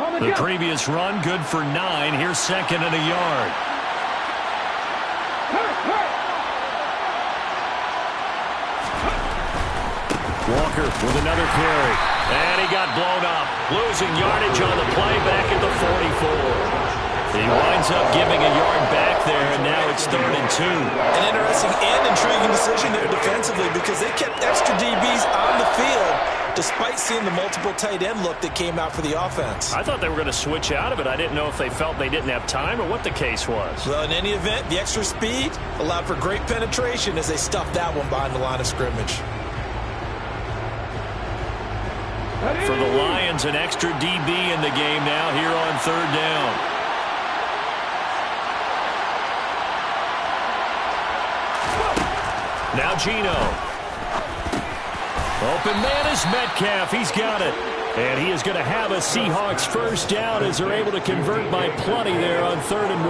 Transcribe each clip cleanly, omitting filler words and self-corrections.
The previous run, good for 9. Here's second and a yard. Walker with another carry. And he got blown up. Losing yardage on the play back at the 44. He winds up giving a yard back there, and now it's 3rd and 2. An interesting and intriguing decision there defensively because they kept extra DBs on the field despite seeing the multiple tight end look that came out for the offense. I thought they were going to switch out of it. I didn't know if they felt they didn't have time or what the case was. Well, in any event, the extra speed allowed for great penetration as they stuffed that one behind the line of scrimmage. For the Lions, an extra DB in the game now here on 3rd down. Now Geno. Open man is Metcalf. He's got it. And he is going to have a Seahawks first down as they're able to convert by plenty there on 3rd and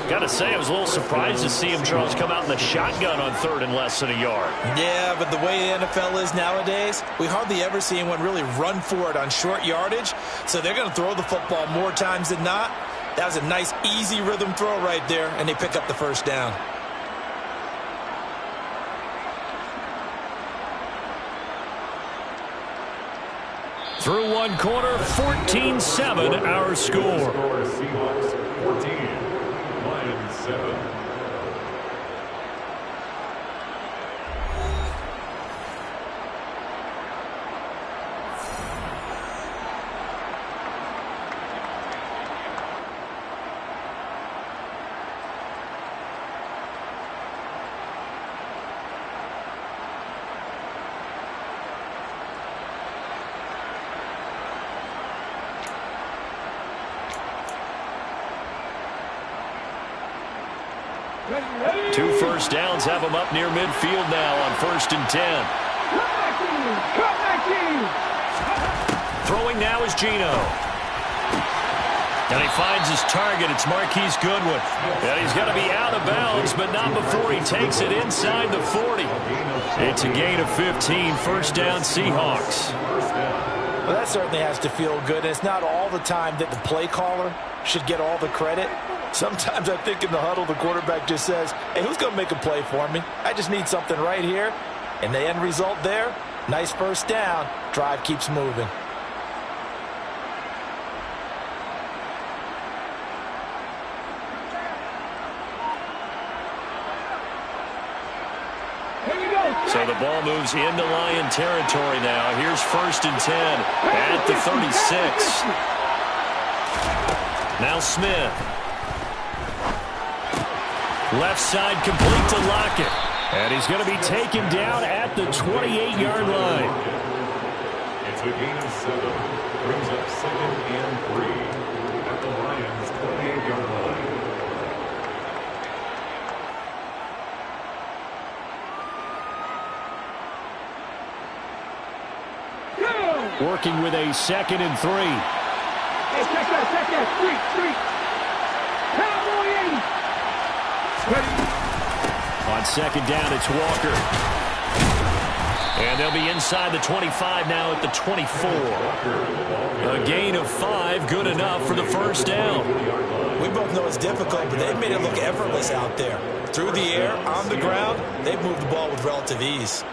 1. Got to say, I was a little surprised to see him, Charles, come out in the shotgun on 3rd and less than a yard. Yeah, but the way the NFL is nowadays, we hardly ever see anyone really run for it on short yardage. So they're going to throw the football more times than not. That was a nice, easy rhythm throw right there, and they pick up the first down. Through one quarter, 14-7 our score. Seahawks 14, Lions 7. Two first downs have them up near midfield now on 1st and 10. Throwing now is Geno. And he finds his target. It's Marquise Goodwin. And he's got to be out of bounds, but not before he takes it inside the 40. It's a gain of 15. First down, Seahawks. Well, that certainly has to feel good. It's not all the time that the play caller should get all the credit. Sometimes I think in the huddle, the quarterback just says, hey, who's going to make a play for me? I just need something right here. And the end result there, nice first down. Drive keeps moving. So the ball moves into Lion territory now. Here's 1st and 10 at the 36. Now Smith. Left side complete to Lockett. And he's going to be taken down at the 28-yard line. It's a gain of 7. Brings up 2nd and 3 at the Lions' 28-yard line. Working with a 2nd and 3. Hey, check that. Street. Cowboy 80. On 2nd down, it's Walker. And they'll be inside the 25 now at the 24. A gain of 5, good enough for the first down. We both know it's difficult, but they've made it look effortless out there. Through the air, on the ground, they've moved the ball with relative ease.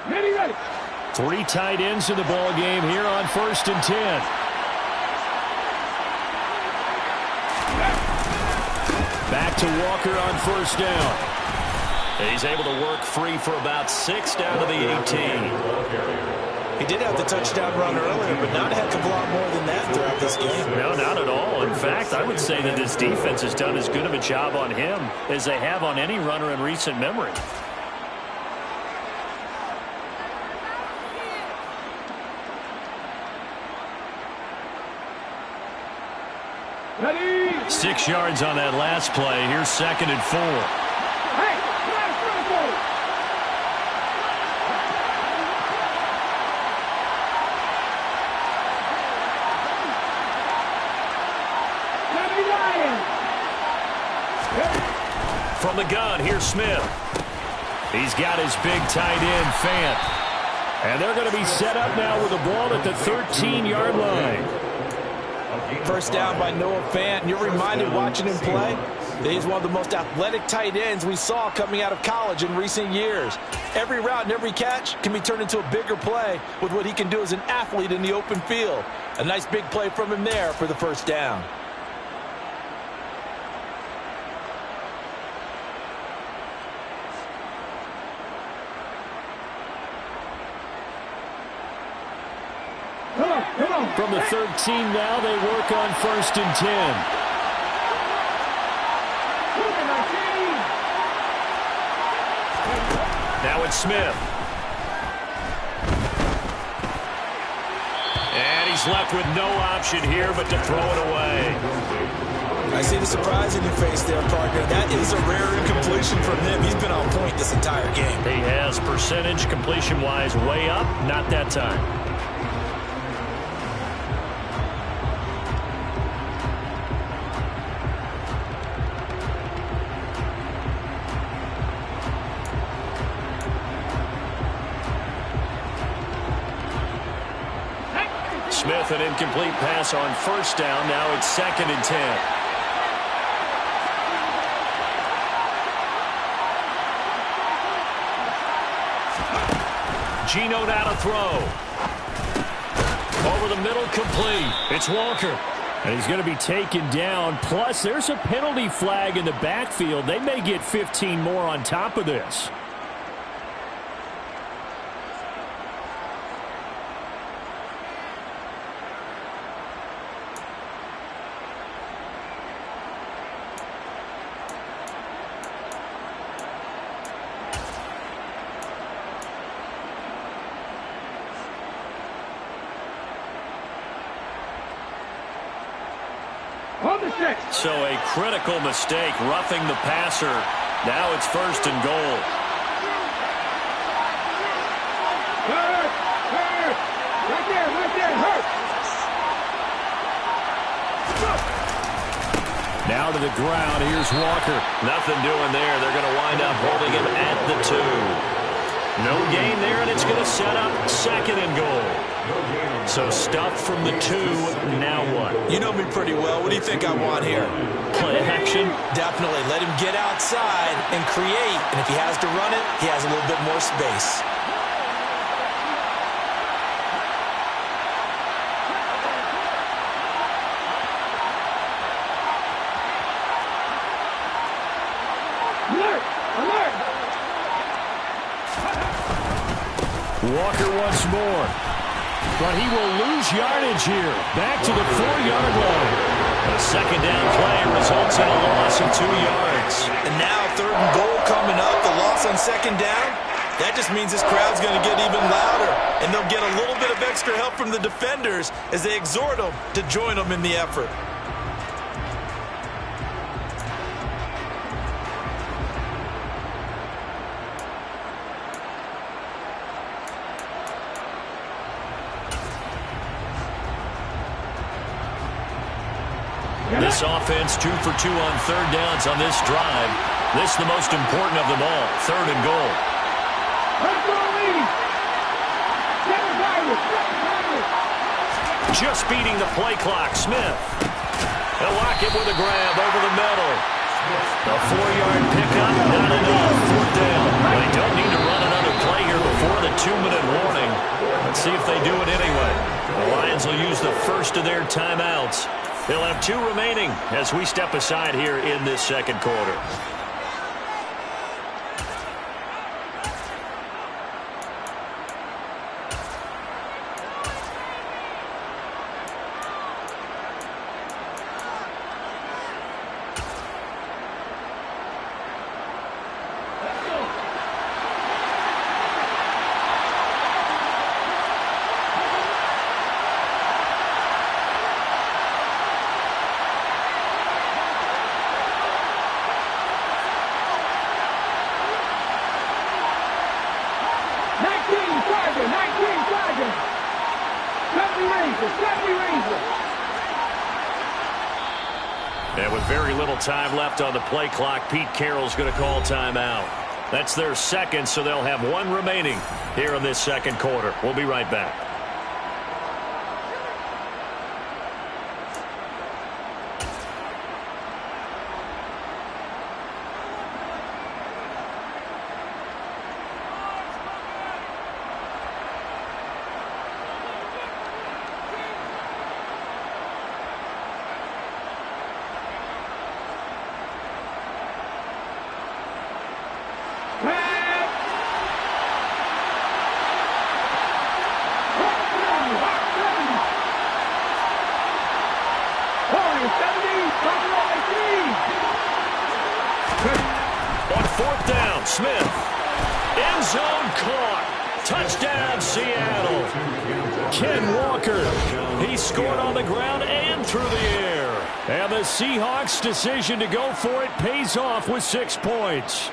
Ready. 3 tight ends in the ball game here on 1st and 10. Back to Walker on 1st down. He's able to work free for about 6 down to the 18. He did have the touchdown run earlier, but not a heck of a lot more than that throughout this game. No, not at all. In fact, I would say that this defense has done as good of a job on him as they have on any runner in recent memory. Ready. 6 yards on that last play. Here's 2nd and 4. Hey, last run for it. From the gun, here's Smith. He's got his big tight end, Fant. And they're going to be set up now with the ball at the 13-yard line. First down by Noah Fant. You're reminded watching him play that he's one of the most athletic tight ends we saw coming out of college in recent years. Every route and every catch can be turned into a bigger play with what he can do as an athlete in the open field. A nice big play from him there for the first down. From the 13 now, they work on 1st and 10. Now it's Smith. And he's left with no option here but to throw it away. I see the surprise in your face there, partner. That is a rare incompletion from him. He's been on point this entire game. He has percentage completion-wise way up, not that time. Smith, an incomplete pass on 1st down. Now it's 2nd and 10. Geno now to throw. Over the middle, complete. It's Walker. And he's going to be taken down. Plus, there's a penalty flag in the backfield. They may get 15 more on top of this. So a critical mistake, roughing the passer. Now it's 1st and goal. Hurt! Right there, hurt! Now to the ground, here's Walker. Nothing doing there. They're going to wind up holding him at the 2. No gain there, and it's going to set up 2nd and goal. So stuff from the 2, now what? You know me pretty well. What do you think I want here? Play action? Definitely. Let him get outside and create. And if he has to run it, he has a little bit more space. Walker once more. But he will lose yardage here. Back to the 4-yard line. A 2nd down play results in a loss of 2 yards. And now 3rd and goal coming up. The loss on 2nd down. That just means this crowd's going to get even louder. And they'll get a little bit of extra help from the defenders as they exhort them to join them in the effort. This offense 2 for 2 on 3rd downs on this drive. This is the most important of them all. 3rd and goal. Just beating the play clock. Smith. They'll lock it with a grab over the middle. A 4-yard pickup, not enough. 4th down. They don't need to run another play here before the 2-minute warning. Let's see if they do it anyway. The Lions will use the first of their timeouts. They'll have 2 remaining as we step aside here in this 2nd quarter. And with very little time left on the play clock, Pete Carroll's going to call timeout. That's their second, so they'll have one remaining here in this second quarter. We'll be right back. On fourth down, Smith. End zone caught. Touchdown, Seattle. Ken Walker, he scored on the ground and through the air. And the Seahawks' decision to go for it pays off with 6 points.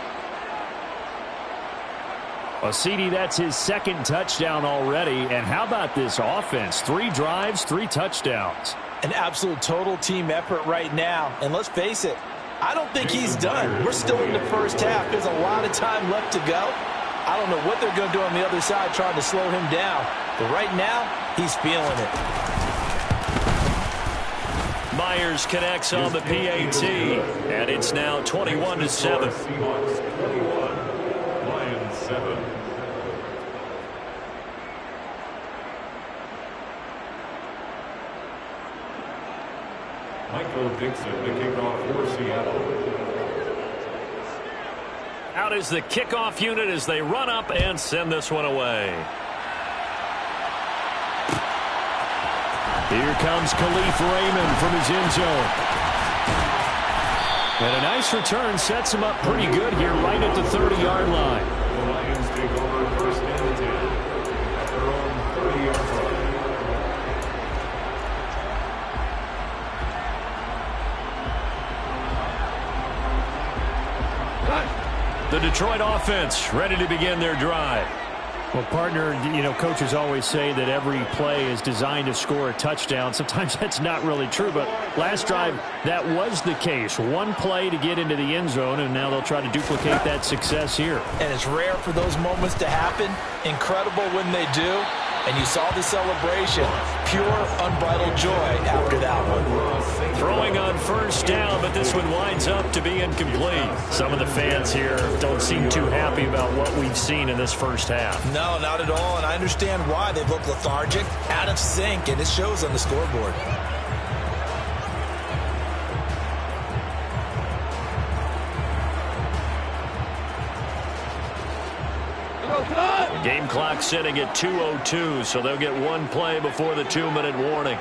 Well, CD, that's his second touchdown already. And how about this offense? 3 drives, 3 touchdowns. An absolute total team effort right now. And let's face it, I don't think he's done. We're still in the first half. There's a lot of time left to go. I don't know what they're going to do on the other side trying to slow him down. But right now, he's feeling it. Myers connects on the PAT. And it's now 21-7. Seahawks 21, Lions 7. Michael Dixon, the kickoff for Seattle. Out is the kickoff unit as they run up and send this one away. Here comes Khalif Raymond from his end zone. And a nice return sets him up pretty good here right at the 30-yard line. The Lions take over first and 10 at their own 30-yard line. The Detroit offense ready to begin their drive. Well, partner, you know, coaches always say that every play is designed to score a touchdown. Sometimes that's not really true, but last drive, that was the case. One play to get into the end zone, and now they'll try to duplicate that success here. And it's rare for those moments to happen. Incredible when they do. And you saw the celebration. Pure, unbridled joy after that one. Throwing on first down, but this one winds up to be incomplete. Some of the fans here don't seem too happy about what we've seen in this first half. No, not at all, and I understand why. They look lethargic, out of sync, and it shows on the scoreboard. Game clock sitting at 2:02, so they'll get one play before the 2-minute warning.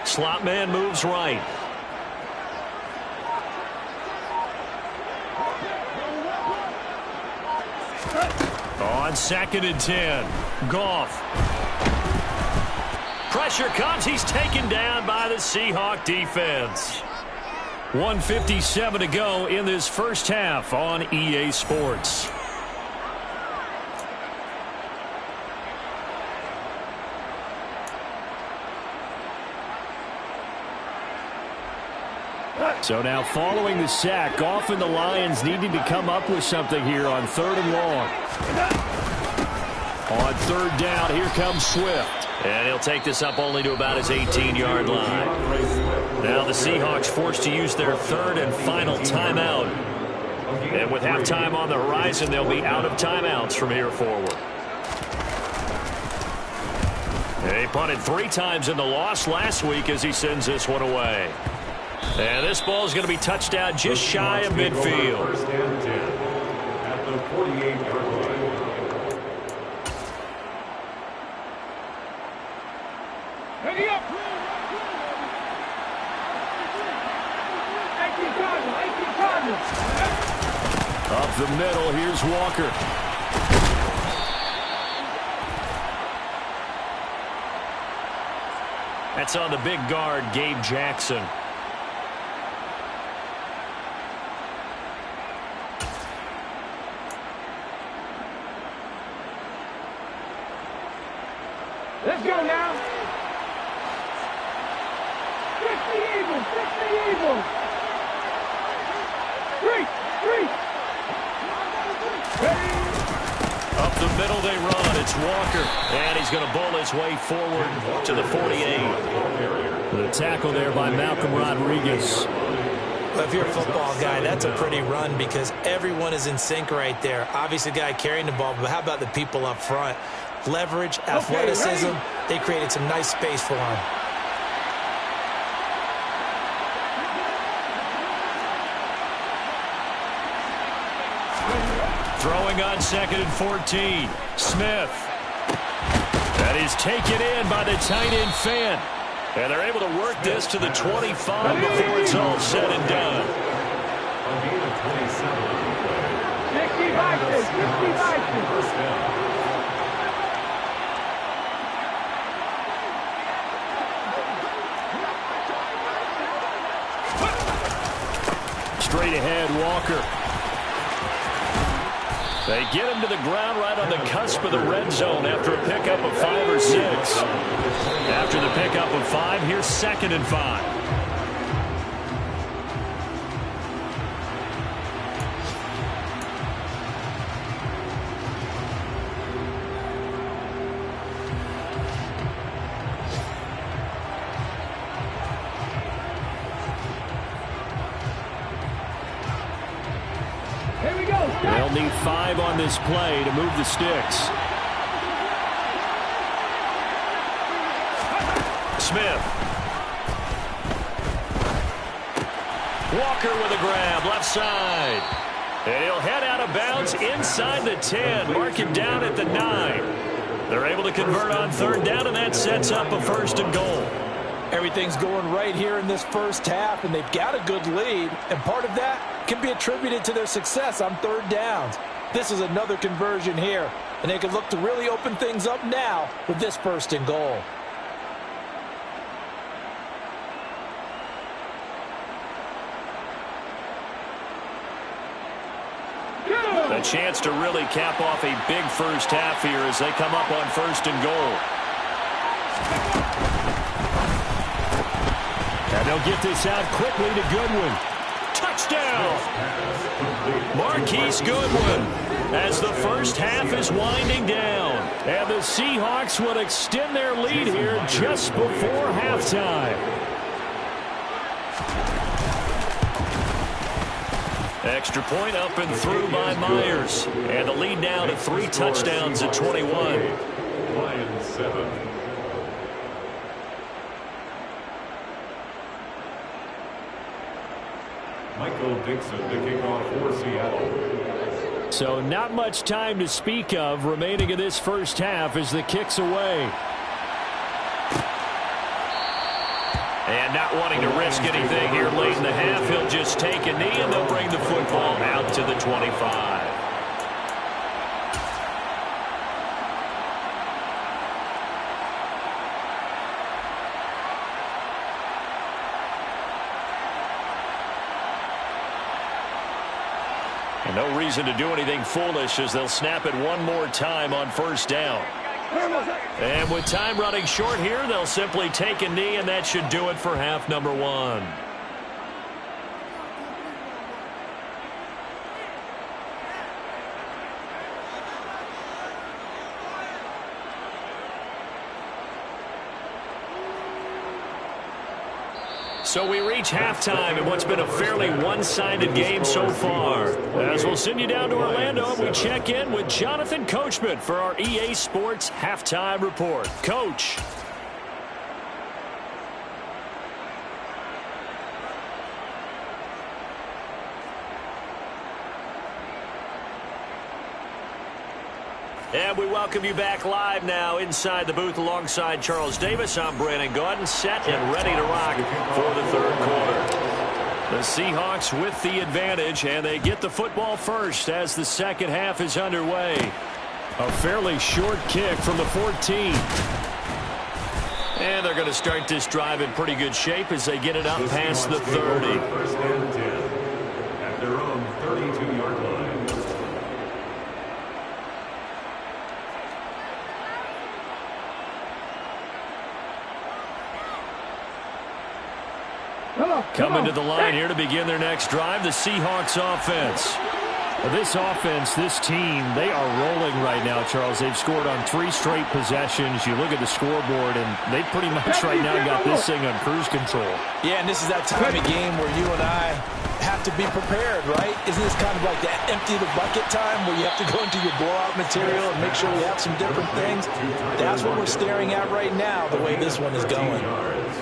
Slot man moves right. On 2nd and 10, Goff. Pressure comes. He's taken down by the Seahawk defense. 1:57 to go in this first half on EA Sports. So now following the sack, Goff and the Lions needing to come up with something here on 3rd and long. On 3rd down, here comes Swift. And he'll take this up only to about his 18-yard line. Now the Seahawks forced to use their 3rd and final timeout. And with halftime on the horizon, they'll be out of timeouts from here forward. He punted 3 times in the loss last week as he sends this one away. And this ball is going to be touched out just shy of midfield. First and 10 at the 48-yard line. Ready up! Up the middle, here's Walker. That's on the big guard, Gabe Jackson. Let's go now. Fix the Eagles. Fix the Eagles. 3, 3. Up the middle they run. It's Walker. And he's going to bowl his way forward to the 48. The tackle there by Malcolm Rodriguez. Well, if you're a football guy, that's a pretty run because everyone is in sync right there. Obviously, the guy carrying the ball, but how about the people up front? Leverage, athleticism, they created some nice space for him. Throwing on 2nd and 14. Smith. That is taken in by the tight end Fant. And they're able to work this to the 25 before it's all said and done. Straight ahead, Walker. They get him to the ground right on the cusp of the red zone after a pickup of 5 or 6. After the pickup of 5, here's 2nd and 5. They'll need 5 on this play to move the sticks. Smith. Walker with a grab, left side. And he'll head out of bounds inside the 10. Mark him down at the 9. They're able to convert on 3rd down, and that sets up a 1st and goal. Everything's going right here in this first half, and they've got a good lead. And part of that can be attributed to their success on 3rd downs. This is another conversion here, and they can look to really open things up now with this 1st and goal. A chance to really cap off a big first half here as they come up on 1st and goal. And they'll get this out quickly to Goodwin. Touchdown! Marquise Goodwin as the first half is winding down. And the Seahawks would extend their lead here just before halftime. Extra point up and through by Myers. And the lead now to 3 touchdowns at 21. Lions 7. Michael Dixon to kick off for Seattle. So not much time to speak of remaining in this first half as the kick's away. And not wanting to risk anything here late in the half, he'll just take a knee and they'll bring the football out to the 25. And no reason to do anything foolish as they'll snap it one more time on 1st down. And with time running short here, they'll simply take a knee, and that should do it for half number 1. So we reach halftime in what's been a fairly one-sided game so far. As we'll send you down to Orlando, we check in with Jonathan Coachman for our EA Sports Halftime Report. Coach. And we welcome you back live now inside the booth alongside Charles Davis. I'm Brandon Gaudin, set and ready to rock for the 3rd quarter. The Seahawks with the advantage, and they get the football first as the 2nd half is underway. A fairly short kick from the 14. And they're going to start this drive in pretty good shape as they get it up past the 30. 1st and 10 at their own 32-yard line. Coming to the line here to begin their next drive, the Seahawks offense. Well, this offense, this team, they are rolling right now, Charles. They've scored on 3 straight possessions. You look at the scoreboard, and they pretty much right now got this thing on cruise control. Yeah, and this is that time of game where you and I have to be prepared, right? Isn't this kind of like the empty the bucket time where you have to go into your blowout material and make sure we have some different things? That's what we're staring at right now, the way this one is going.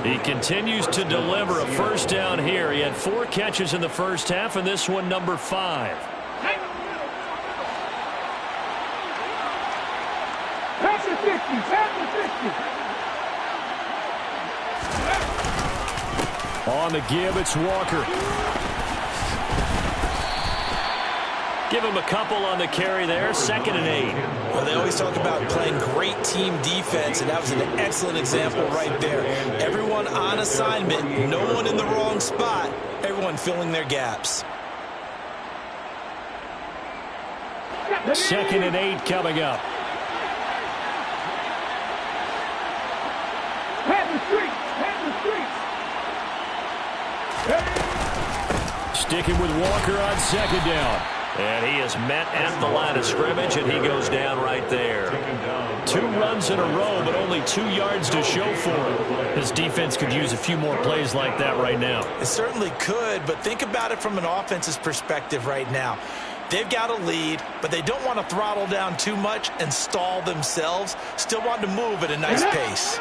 He continues to deliver a first down here. He had 4 catches in the first half, and this one number 5. Pass the 50, pass the 50. On the give, it's Walker. Give him a couple on the carry there, 2nd and 8. Well, they always talk about playing great team defense, and that was an excellent example right there. Everyone on assignment, no one in the wrong spot, everyone filling their gaps. 2nd and 8 coming up. Sticking with Walker on 2nd down. And he is met at the line of scrimmage, and he goes down right there. 2 runs in a row, but only 2 yards to show for him. His defense could use a few more plays like that right now. It certainly could, but think about it from an offense's perspective right now. They've got a lead, but they don't want to throttle down too much and stall themselves. Still want to move at a nice pace.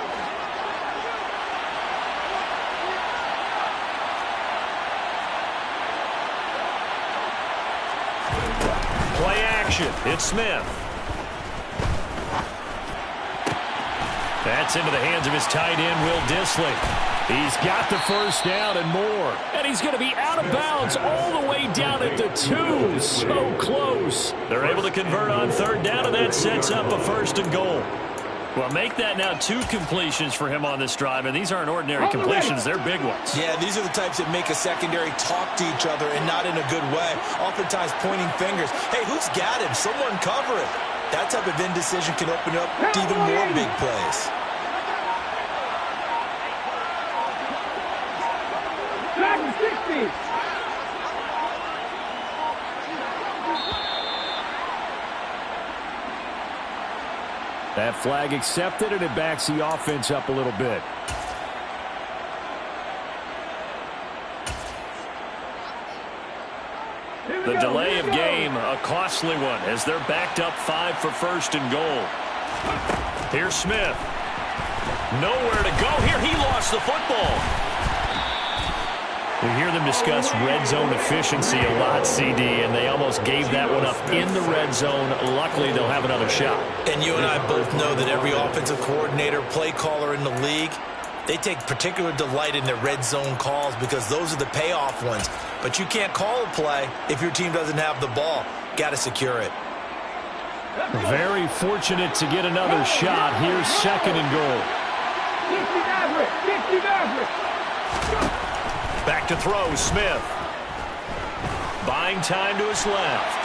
Play action. It's Smith. That's into the hands of his tight end, Will Dissly. He's got the first down and more. And he's going to be out of bounds all the way down at the 2. So close. They're able to convert on 3rd down, and that sets up a 1st and goal. Well, make that now 2 completions for him on this drive, and these aren't ordinary completions. They're big ones. Yeah, these are the types that make a secondary talk to each other and not in a good way. Oftentimes pointing fingers. Hey, who's got him? Someone cover it. That type of indecision can open up to even more big plays. That flag accepted, and it backs the offense up a little bit. The delay of game, a costly one, as they're backed up 5 for 1st and goal. Here's Smith. Nowhere to go here. He lost the football. We hear them discuss red zone efficiency a lot, CD, and they almost gave that one up in the red zone. Luckily, they'll have another shot. And you and I both know that every offensive coordinator, play caller in the league, they take particular delight in their red zone calls because those are the payoff ones. But you can't call a play if your team doesn't have the ball. Got to secure it. Very fortunate to get another shot. Here's 2nd and goal. Back to throw, Smith. Buying time to his left.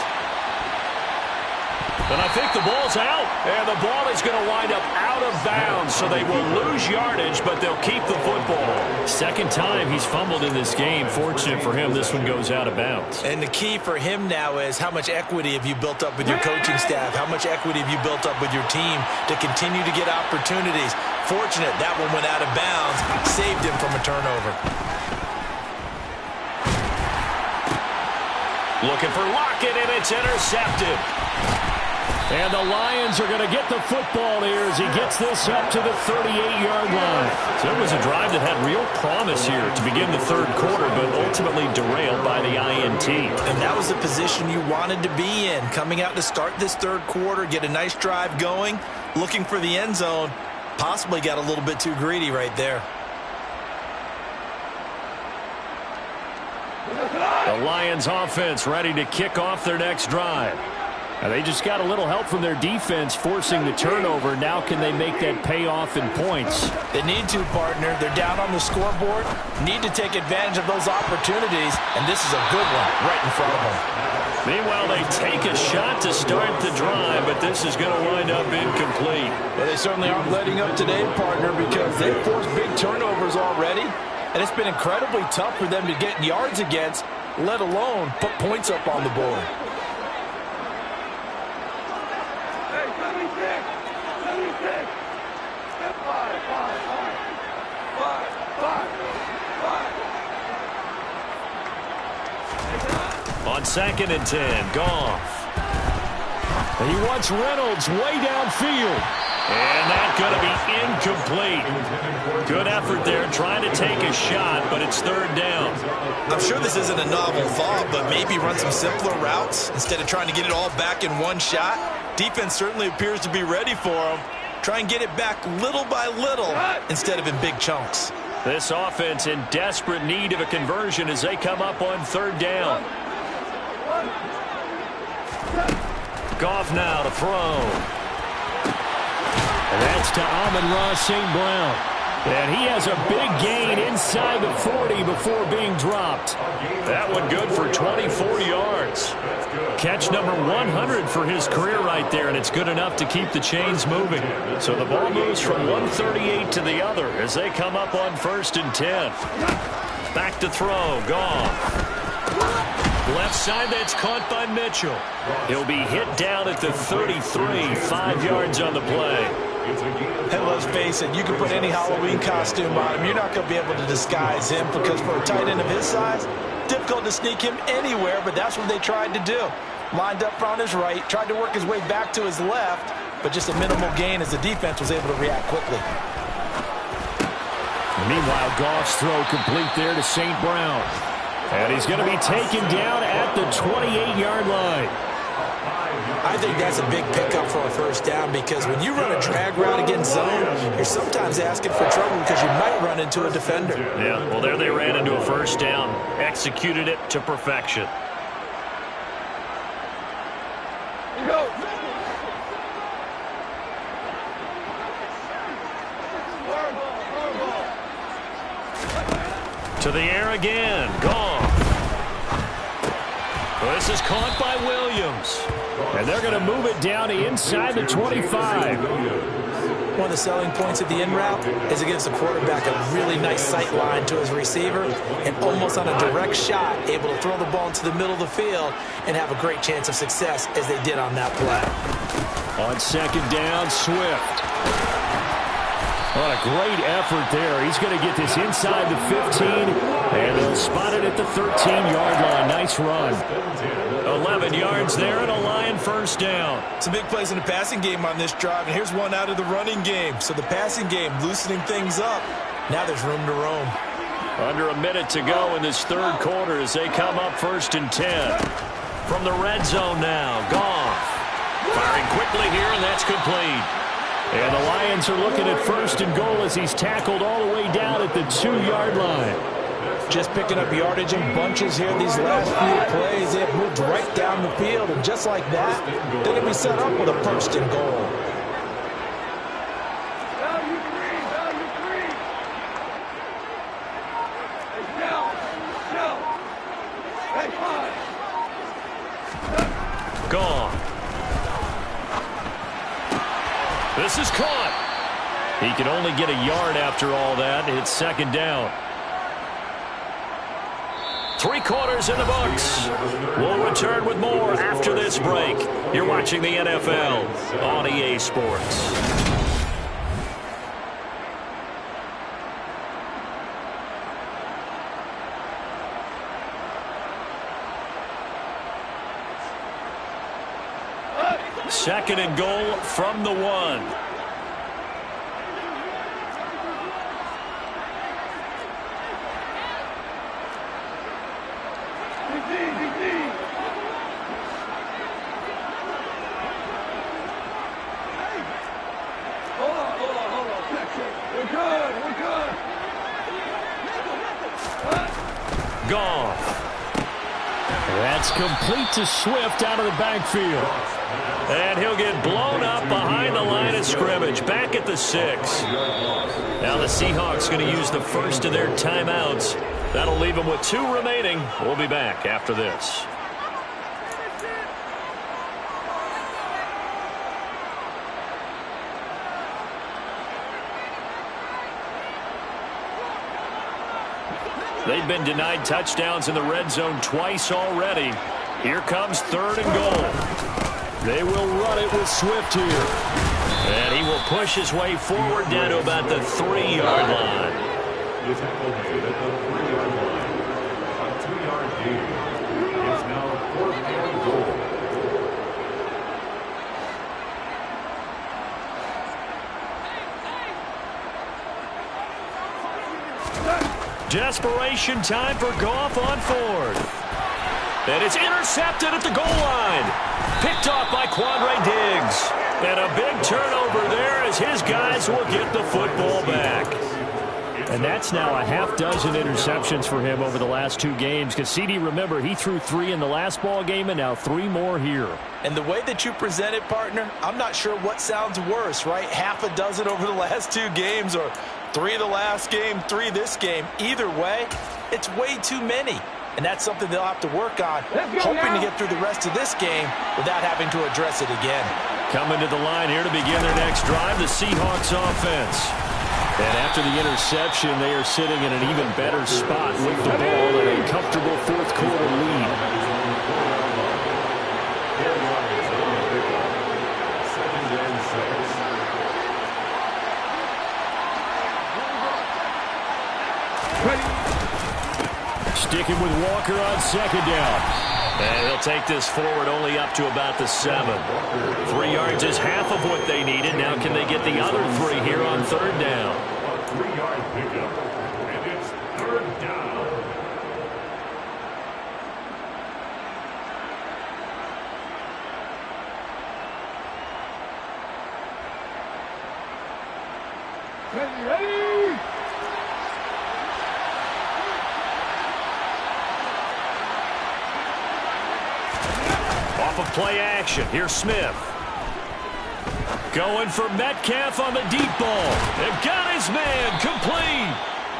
And I think the ball's out. And the ball is going to wind up out of bounds, so they will lose yardage, but they'll keep the football. 2nd time he's fumbled in this game. Fortunate for him, this one goes out of bounds. And the key for him now is how much equity have you built up with your coaching staff? How much equity have you built up with your team to continue to get opportunities? Fortunate that one went out of bounds, saved him from a turnover. Looking for Lockett, and it's intercepted. And the Lions are going to get the football here as he gets this up to the 38-yard line. So it was a drive that had real promise here to begin the 3rd quarter, but ultimately derailed by the INT. And that was the position you wanted to be in. Coming out to start this 3rd quarter, get a nice drive going, looking for the end zone. Possibly got a little bit too greedy right there. The Lions offense ready to kick off their next drive. Now they just got a little help from their defense forcing the turnover. Now can they make that payoff in points? They need to, partner. They're down on the scoreboard. Need to take advantage of those opportunities, and this is a good one right in front of them. Meanwhile, they take a shot to start the drive, but this is going to wind up incomplete. Well, they certainly aren't letting up today, partner, because they've forced big turnovers already. And it's been incredibly tough for them to get yards against, let alone put points up on the board. On 2nd and 10, Goff. He wants Reynolds way downfield. And that's going to be incomplete. Good effort there trying to take a shot, but it's 3rd down. I'm sure this isn't a novel thought, but maybe run some simpler routes instead of trying to get it all back in one shot. Defense certainly appears to be ready for him. Try and get it back little by little instead of in big chunks. This offense in desperate need of a conversion as they come up on 3rd down. Goff now to throw. And that's to Amon-Ra St. Brown. And he has a big gain inside the 40 before being dropped. That one good for 24 yards. Catch number 100 for his career right there, and it's good enough to keep the chains moving. So the ball moves from 138 to the other as they come up on 1st and 10. Back to throw, Goff. Left side, that's caught by Mitchell. He'll be hit down at the 33, 5 yards on the play. And let's face it, you can put any Halloween costume on him. You're not going to be able to disguise him because for a tight end of his size, difficult to sneak him anywhere, but that's what they tried to do. Lined up on his right, tried to work his way back to his left, but just a minimal gain as the defense was able to react quickly. Meanwhile, Goff's throw complete there to St. Brown. And he's going to be taken down at the 28-yard line. I think that's a big pickup for a 1st down because when you run a drag route against zone, you're sometimes asking for trouble because you might run into a defender. Yeah, well, there they ran into a 1st down. Executed it to perfection. Go. To the air again. Goff. Well, this is caught by Williams. And they're going to move it down to inside the 25. One of the selling points of the in route is it gives the quarterback a really nice sight line to his receiver and almost on a direct shot able to throw the ball into the middle of the field and have a great chance of success as they did on that play. On 2nd down, Swift. What a great effort there. He's going to get this inside the 15, and they'll spot it at the 13-yard line. Nice run. 11 yards there and a Lion 1st down. Some big plays in the passing game on this drive, and here's one out of the running game. So the passing game loosening things up. Now there's room to roam. Under a minute to go in this 3rd quarter as they come up 1st and 10. From the red zone now, Goff. Firing quickly here, and that's complete. And the Lions are looking at 1st and goal as he's tackled all the way down at the 2-yard line. Just picking up yardage in bunches here these last few plays. They have moved right down the field, and just like that, they're going to be set up with a 1st and goal. Gone. This is caught. He can only get a yard after all that. It's 2nd down. 3 quarters in the books. We'll return with more after this break. You're watching the NFL on EA Sports. Second and goal from the 1. Goff. That's complete to Swift out of the backfield. And he'll get blown up behind the line of scrimmage. Back at the 6. Now the Seahawks going to use the first of their timeouts. That'll leave them with 2 remaining. We'll be back after this. They've been denied touchdowns in the red zone twice already. Here comes 3rd and goal. They will run it with Swift here. And he will push his way forward down to about the 3-yard line. The tackle made at the 3-yard line. A 2-yard gain. It's now 4th and goal. Desperation time for Goff on 4th. And it's intercepted at the goal line. Picked off by Quandre Diggs. And a big turnover there as his guys will get the football back. And that's now a half-dozen interceptions for him over the last 2 games. Because, CD, remember, he threw 3 in the last ball game and now 3 more here. And the way that you present it, partner, I'm not sure what sounds worse, right? Half a dozen over the last 2 games or 3 the last game, 3 this game. Either way, it's way too many. And that's something they'll have to work on, hoping to get through the rest of this game without having to address it again. Coming to the line here to begin their next drive, the Seahawks offense. And after the interception, they are sitting in an even better spot with the ball and a comfortable 4th quarter lead. Sticking with Walker on 2nd down. And he'll take this forward only up to about the 7. 3 yards is half of what they needed. Now can they get the other 3 here on 3rd down? A 3-yard pickup. And it's 3rd down. Ready! Off of play action. Here's Smith. Going for Metcalf on the deep ball. They've got his man complete.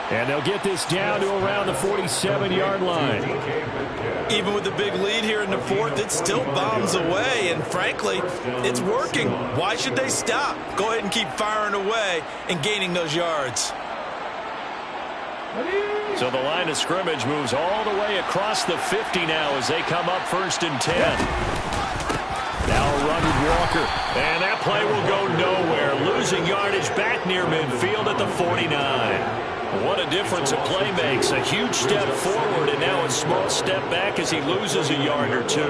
And they'll get this down to around the 47-yard line. Even with the big lead here in the 4th, it still bombs away. And frankly, it's working. Why should they stop? Go ahead and keep firing away and gaining those yards. So the line of scrimmage moves all the way across the 50 now as they come up 1st and 10. Now a run with Walker. And that play will go nowhere. Losing yardage back near midfield at the 49. What a difference a play makes. A huge step forward and now a small step back as he loses a yard or 2.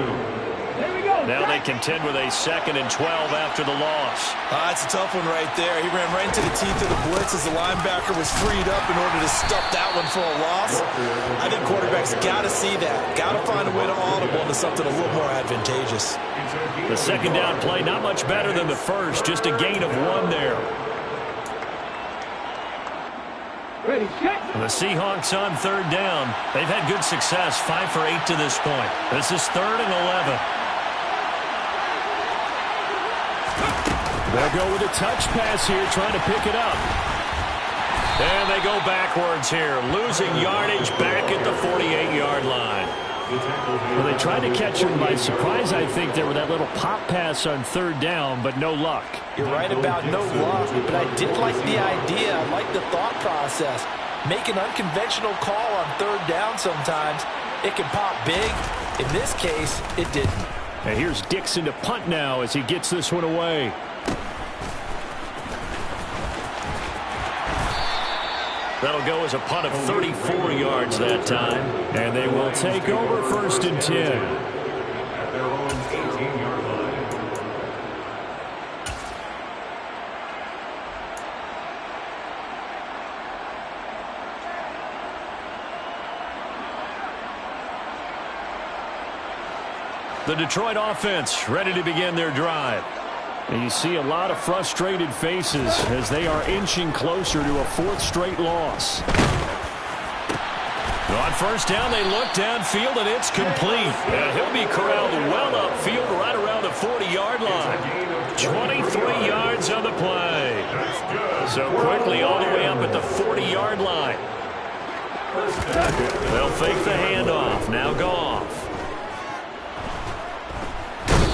Now they contend with a 2nd and 12 after the loss. That's a tough one right there. He ran right into the teeth of the blitz as the linebacker was freed up in order to stuff that one for a loss. I think quarterbacks got to see that. Got to find a way to audible into something a little more advantageous. The 2nd down play not much better than the first. Just a gain of 1 there. Ready, set. The Seahawks on 3rd down. They've had good success, 5 for 8 to this point. This is 3rd and 11. They'll go with a touch pass here, trying to pick it up. And they go backwards here, losing yardage back at the 48-yard line. Well, they tried to catch him by surprise, I think, there with that little pop pass on 3rd down, but no luck. You're right about no luck, but I did like the idea. I like the thought process. Make an unconventional call on 3rd down sometimes. It can pop big. In this case, it didn't. And here's Dixon to punt now as he gets this one away. That'll go as a punt of 34 yards that time. And they will take over 1st and 10. At their own 18-yard line. The Detroit offense ready to begin their drive. And you see a lot of frustrated faces as they are inching closer to a 4th straight loss. On 1st down, they look downfield, and it's complete. And he'll be corralled well upfield right around the 40-yard line. 23 yards on the play. So quickly all the way up at the 40-yard line. They'll fake the handoff. Now Goff.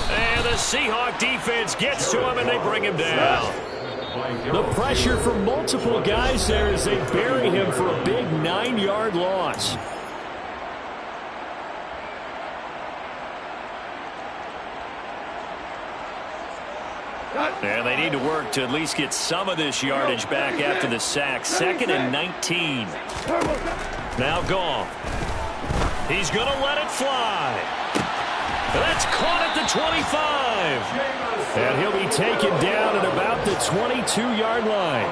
And the Seahawk defense gets to him, and they bring him down. The pressure from multiple guys there as they bury him for a big 9-yard loss. And they need to work to at least get some of this yardage back after the sack. 2nd and 19. Now Goff. He's going to let it fly. That's caught at the 25. And he'll be taken down at about the 22-yard line.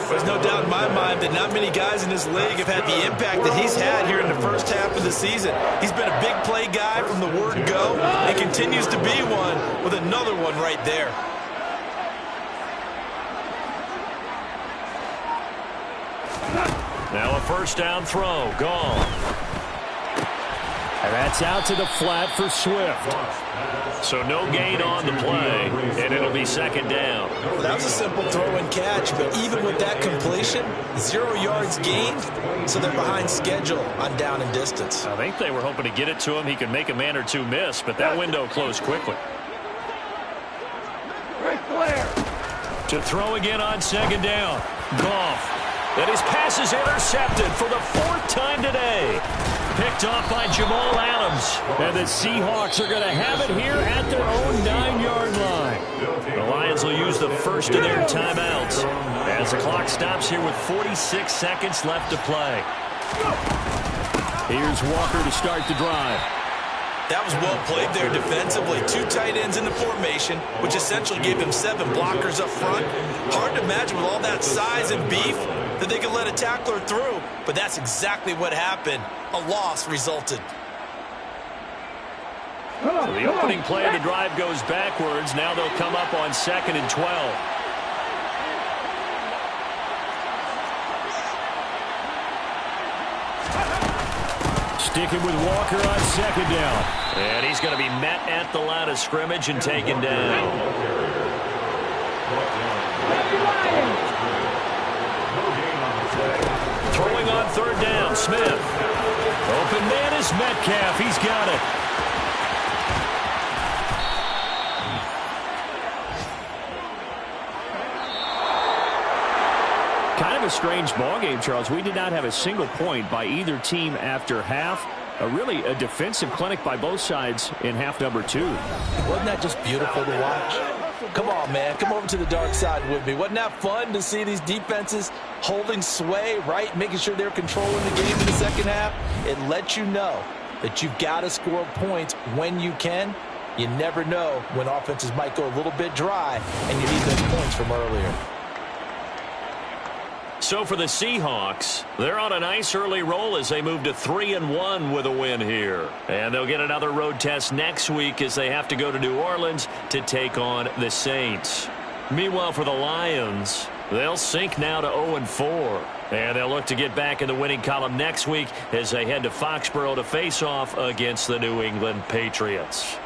There's no doubt in my mind that not many guys in this league have had the impact that he's had here in the first half of the season. He's been a big play guy from the word go and continues to be one with another one right there. Now a first down throw. Gone. And that's out to the flat for Swift. So no gain on the play, and it'll be 2nd down. That was a simple throw and catch, but even with that completion, 0 yards gained, so they're behind schedule on down and distance. I think they were hoping to get it to him. He could make a man or two miss, but that window closed quickly. To throw again on 2nd down. Goff. And his pass is intercepted for the 4th time today. Picked off by Jamal Adams. And the Seahawks are going to have it here at their own 9-yard line. The Lions will use the first of their timeouts as the clock stops here with 46 seconds left to play. Here's Walker to start the drive. That was well played there defensively. 2 tight ends in the formation, which essentially gave them 7 blockers up front. Hard to imagine with all that size and beef that they could let a tackler through, but that's exactly what happened. A loss resulted. So the opening play of the drive goes backwards. Now they'll come up on 2nd and 12. Sticking with Walker on 2nd down. And he's going to be met at the line of scrimmage and taken down. Throwing on 3rd down, Smith. Open man is Metcalf. He's got it. Kind of a strange ballgame, Charles. We did not have a single point by either team after half. Really a defensive clinic by both sides in half number 2. Wasn't that just beautiful to watch? Come on, man. Come over to the dark side with me. Wasn't that fun to see these defenses holding sway, right? Making sure they're controlling the game in the second half. It lets you know that you've got to score points when you can. You never know when offenses might go a little bit dry and you need those points from earlier. So for the Seahawks, they're on a nice early roll as they move to 3-1 with a win here. And they'll get another road test next week as they have to go to New Orleans to take on the Saints. Meanwhile, for the Lions, they'll sink now to 0-4. And they'll look to get back in the winning column next week as they head to Foxborough to face off against the New England Patriots.